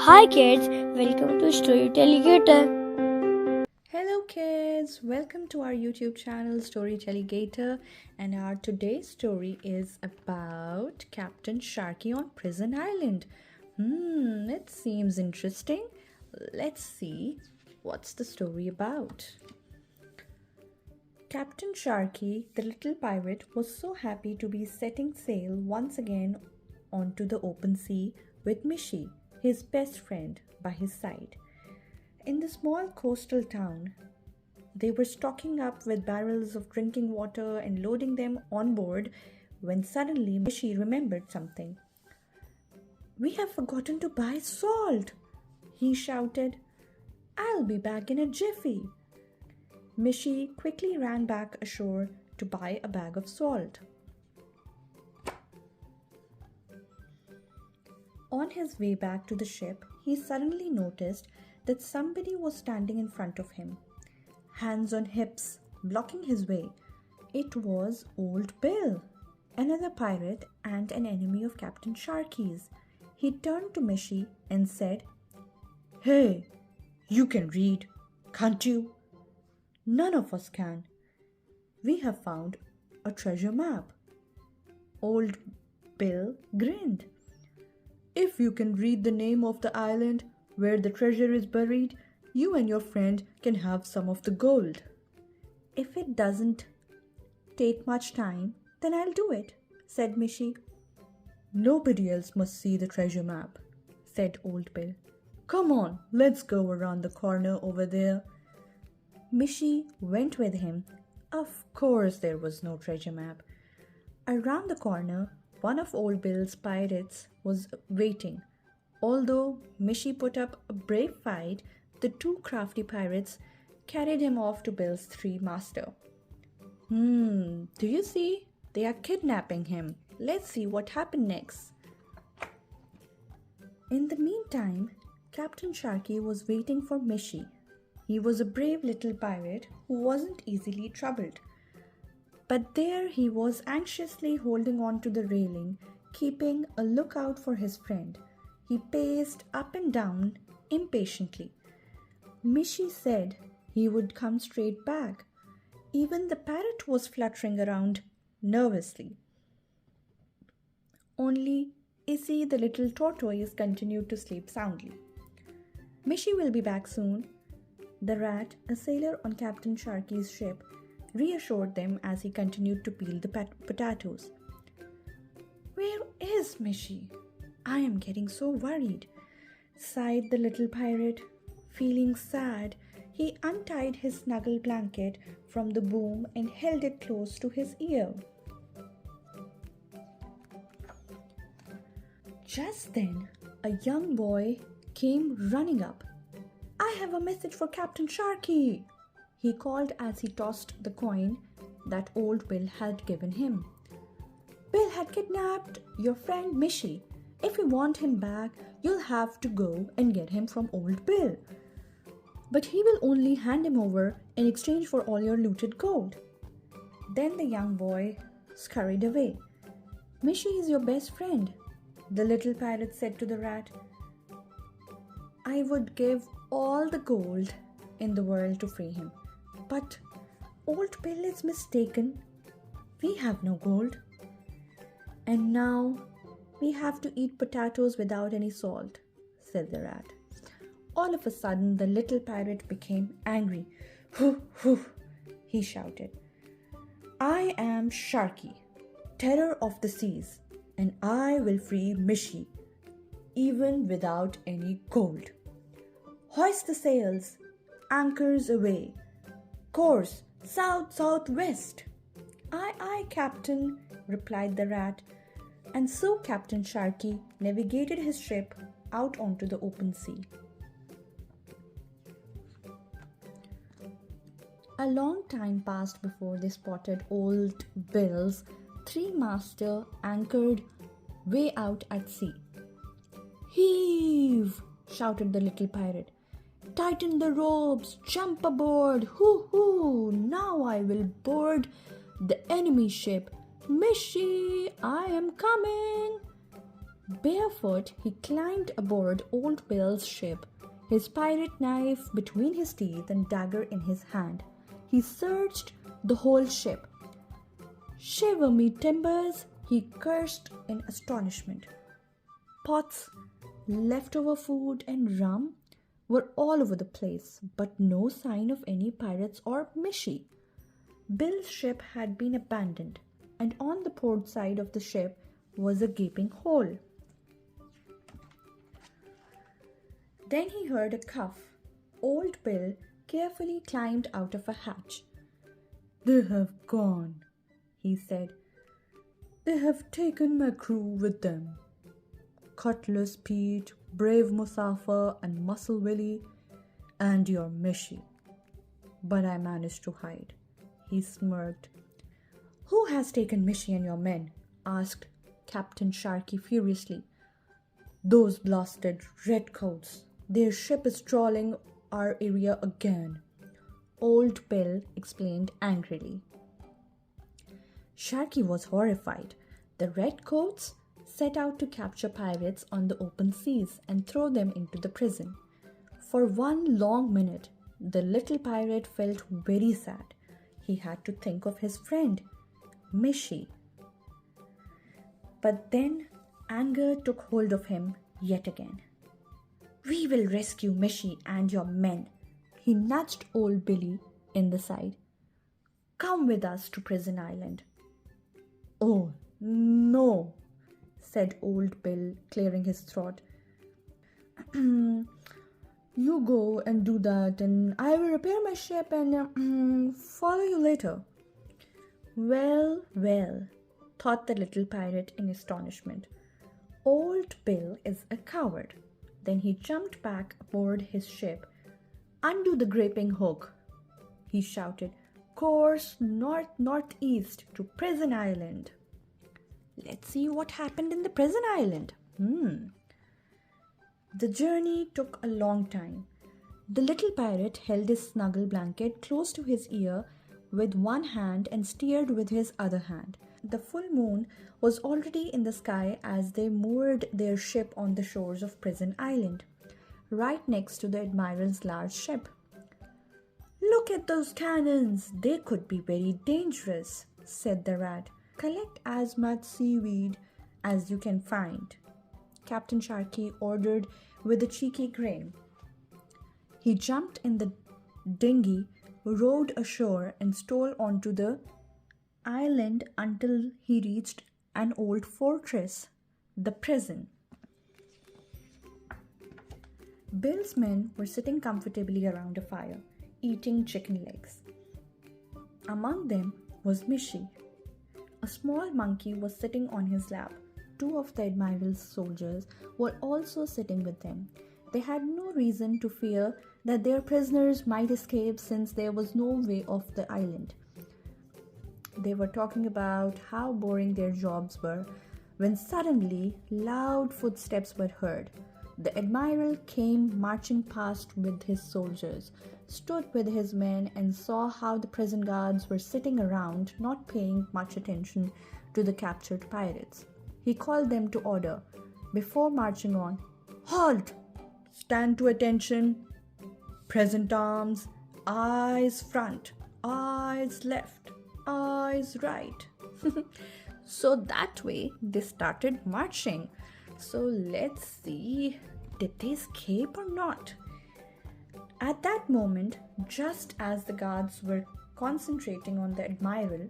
Hi kids, welcome to Story Telegator. Hello kids, welcome to our YouTube channel Story Telegator, and our today's story is about Captain Sharky on Prison Island. It seems interesting. Let's see what's the story about. Captain Sharky, the little pirate, was so happy to be setting sail once again onto the open sea with Mishy, his best friend, by his side. In the small coastal town, they were stocking up with barrels of drinking water and loading them on board when suddenly Mishy remembered something. "We have forgotten to buy salt," he shouted. "I'll be back in a jiffy." Mishy quickly ran back ashore to buy a bag of salt. On his way back to the ship, he suddenly noticed that somebody was standing in front of him, hands on hips, blocking his way. It was Old Bill, another pirate and an enemy of Captain Sharky's. He turned to Mishy and said, "Hey, you can read, can't you?" "None of us can. We have found a treasure map." Old Bill grinned. "If you can read the name of the island where the treasure is buried, you and your friend can have some of the gold." "If it doesn't take much time, then I'll do it," said Mishy. "Nobody else must see the treasure map," said Old Bill. "Come on, let's go around the corner over there." Mishy went with him. Of course there was no treasure map. Around the corner, one of Old Bill's pirates was waiting. Although Mishy put up a brave fight, the two crafty pirates carried him off to Bill's three master. Do you see? They are kidnapping him. Let's see what happened next. In the meantime, Captain Sharky was waiting for Mishy. He was a brave little pirate who wasn't easily troubled. But there he was anxiously holding on to the railing, keeping a lookout for his friend. He paced up and down impatiently. Mishy said he would come straight back. Even the parrot was fluttering around nervously. Only Issy, the little tortoise, continued to sleep soundly. "Mishy will be back soon." The rat, a sailor on Captain Sharky's ship, reassured them as he continued to peel the potatoes. "Where is Mishy? I am getting so worried," sighed the little pirate. Feeling sad, he untied his snuggle blanket from the boom and held it close to his ear. Just then, a young boy came running up. "I have a message for Captain Sharky," he called as he tossed the coin that Old Bill had given him. "Bill had kidnapped your friend Mishy. If you want him back, you'll have to go and get him from Old Bill. But he will only hand him over in exchange for all your looted gold." Then the young boy scurried away. "Mishy is your best friend," the little pirate said to the rat. "I would give all the gold in the world to free him. But Old Bill is mistaken. We have no gold. And now we have to eat potatoes without any salt," said the rat. All of a sudden, the little pirate became angry. "Hoo, hoo," he shouted. "I am Sharky, terror of the seas, and I will free Mishy, even without any gold. Hoist the sails, anchors away. Course south-southwest." "Aye, aye, Captain," replied the rat. And so Captain Sharky navigated his ship out onto the open sea. A long time passed before they spotted Old Bill's three-master anchored way out at sea. "Heave!" shouted the little pirate. "Tighten the ropes, jump aboard, hoo-hoo! Now I will board the enemy ship. Mishy, I am coming!" Barefoot, he climbed aboard Old Bill's ship, his pirate knife between his teeth and dagger in his hand. He searched the whole ship. "Shiver me timbers," he cursed in astonishment. Pots, leftover food, and rum were all over the place, but no sign of any pirates or Mishy. Bill's ship had been abandoned, and on the port side of the ship was a gaping hole. Then he heard a cough. Old Bill carefully climbed out of a hatch. "They have gone," he said. "They have taken my crew with them. Cutlass Pete, Brave Musafa, and Muscle Willie, and your Mishy. But I managed to hide." He smirked. "Who has taken Mishy and your men?" asked Captain Sharky furiously. "Those blasted redcoats. Their ship is trawling our area again," Old Bill explained angrily. Sharky was horrified. The redcoats set out to capture pirates on the open seas and throw them into the prison. For one long minute, the little pirate felt very sad. He had to think of his friend, Mishy. But then anger took hold of him yet again. "We will rescue Mishy and your men." He nudged old Billy in the side. "Come with us to Prison Island." "Oh, no," said old Bill, clearing his throat. "You go and do that, and I will repair my ship and follow you later." Well, well, thought the little pirate in astonishment. Old Bill is a coward. Then he jumped back aboard his ship. "Undo the grappling hook," he shouted. "Course northeast to Prison Island." Let's see what happened in the prison island. The journey took a long time. The little pirate held his snuggle blanket close to his ear with one hand and steered with his other hand. The full moon was already in the sky as they moored their ship on the shores of Prison Island, right next to the Admiral's large ship. "Look at those cannons! They could be very dangerous," said the rat. "Collect as much seaweed as you can find," Captain Sharky ordered with a cheeky grin. He jumped in the dinghy, rowed ashore, and stole onto the island until he reached an old fortress, the prison. Bill's men were sitting comfortably around a fire, eating chicken legs. Among them was Mishy. A small monkey was sitting on his lap. Two of the Admiral's soldiers were also sitting with them. They had no reason to fear that their prisoners might escape since there was no way off the island. They were talking about how boring their jobs were when suddenly loud footsteps were heard. The Admiral came marching past with his soldiers, stood with his men, and saw how the prison guards were sitting around, not paying much attention to the captured pirates. He called them to order. Before marching on, "Halt! Stand to attention! Present arms! Eyes front! Eyes left! Eyes right!" So that way they started marching. So let's see, did they escape or not? At that moment, just as the guards were concentrating on the Admiral,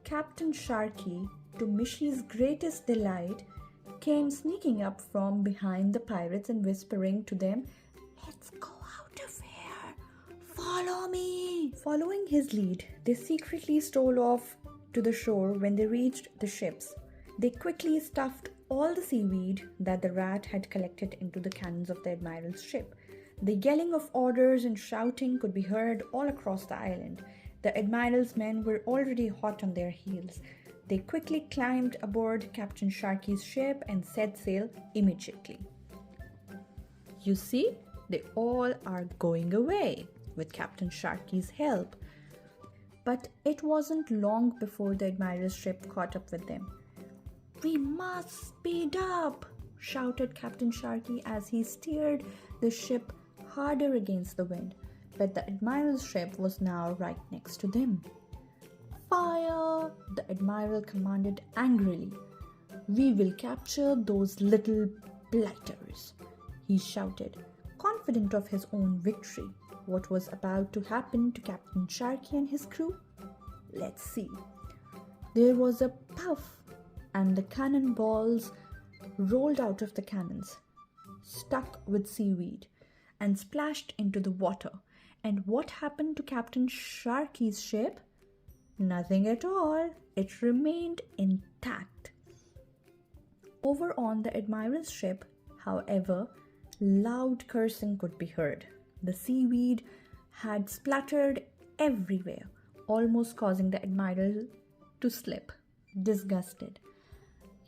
Captain Sharky, to Mishy's greatest delight, came sneaking up from behind the pirates and whispering to them, "Let's go out of here. Follow me." Following his lead, they secretly stole off to the shore. When they reached the ships, they quickly stuffed all the seaweed that the rat had collected into the cannons of the Admiral's ship. The yelling of orders and shouting could be heard all across the island. The Admiral's men were already hot on their heels. They quickly climbed aboard Captain Sharky's ship and set sail immediately. You see, they all are going away with Captain Sharky's help. But it wasn't long before the Admiral's ship caught up with them. "We must speed up!" shouted Captain Sharky as he steered the ship harder against the wind. But the Admiral's ship was now right next to them. "Fire!" the Admiral commanded angrily. "We will capture those little blighters," he shouted, confident of his own victory. What was about to happen to Captain Sharky and his crew? Let's see. There was a puff, and the cannonballs rolled out of the cannons, stuck with seaweed, and splashed into the water. And what happened to Captain Sharky's ship? Nothing at all. It remained intact. Over on the Admiral's ship, however, loud cursing could be heard. The seaweed had splattered everywhere, almost causing the Admiral to slip. Disgusted,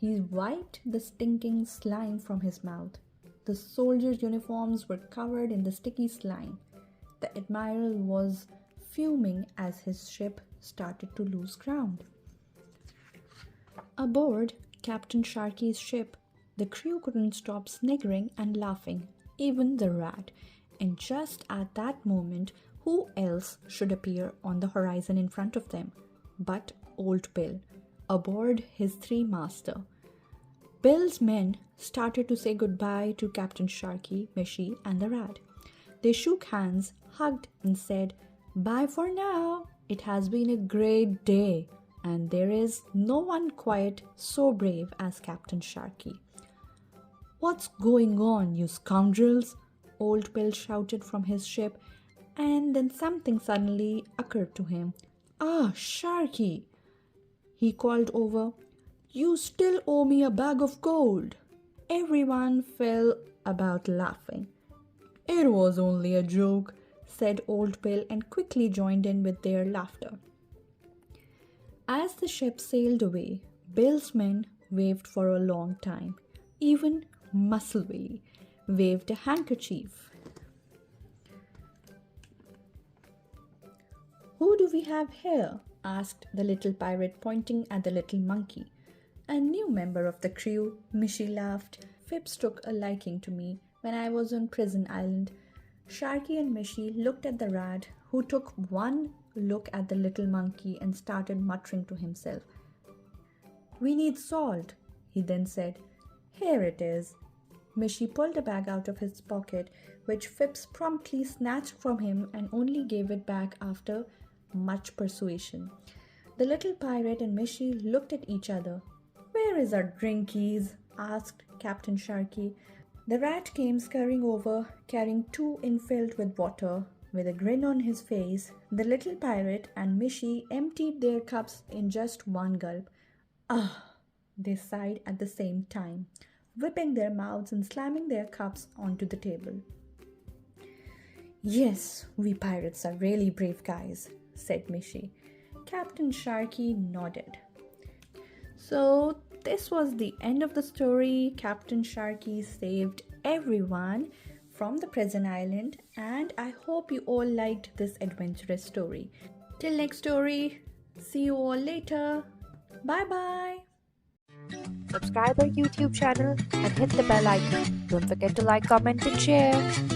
he wiped the stinking slime from his mouth. The soldiers' uniforms were covered in the sticky slime. The Admiral was fuming as his ship started to lose ground. Aboard Captain Sharky's ship, the crew couldn't stop sniggering and laughing, even the rat. And just at that moment, who else should appear on the horizon in front of them but Old Bill, aboard his three-master. Bill's men started to say goodbye to Captain Sharky, Mishy, and the rat. They shook hands, hugged, and said, "Bye for now. It has been a great day, and there is no one quite so brave as Captain Sharky." "What's going on, you scoundrels?" Old Bill shouted from his ship, and then something suddenly occurred to him. "Ah, Sharky!" he called over. "You still owe me a bag of gold." Everyone fell about laughing. "It was only a joke," said Old Bill, and quickly joined in with their laughter. As the ship sailed away, Bill's men waved for a long time. Even Muscle Willie waved a handkerchief. "Who do we have here?" asked the little pirate, pointing at the little monkey. "A new member of the crew," Mishy laughed. "Phips took a liking to me when I was on Prison Island." Sharky and Mishy looked at the rat, who took one look at the little monkey and started muttering to himself. "We need salt," he then said. "Here it is." Mishy pulled a bag out of his pocket, which Phips promptly snatched from him and only gave it back after much persuasion. The little pirate and Mishy looked at each other. "Where is our drinkies?" asked Captain Sharky. The rat came scurrying over, carrying two infilled with water. With a grin on his face, the little pirate and Mishy emptied their cups in just one gulp. "Ah!" they sighed at the same time, whipping their mouths and slamming their cups onto the table. "Yes, we pirates are really brave guys," said Mishy. Captain Sharky nodded. So this was the end of the story. Captain Sharky saved everyone from the prison island, and I hope you all liked this adventurous story. Till next story, see you all later. Bye bye. Subscribe our YouTube channel and hit the bell icon. Don't forget to like, comment, and share.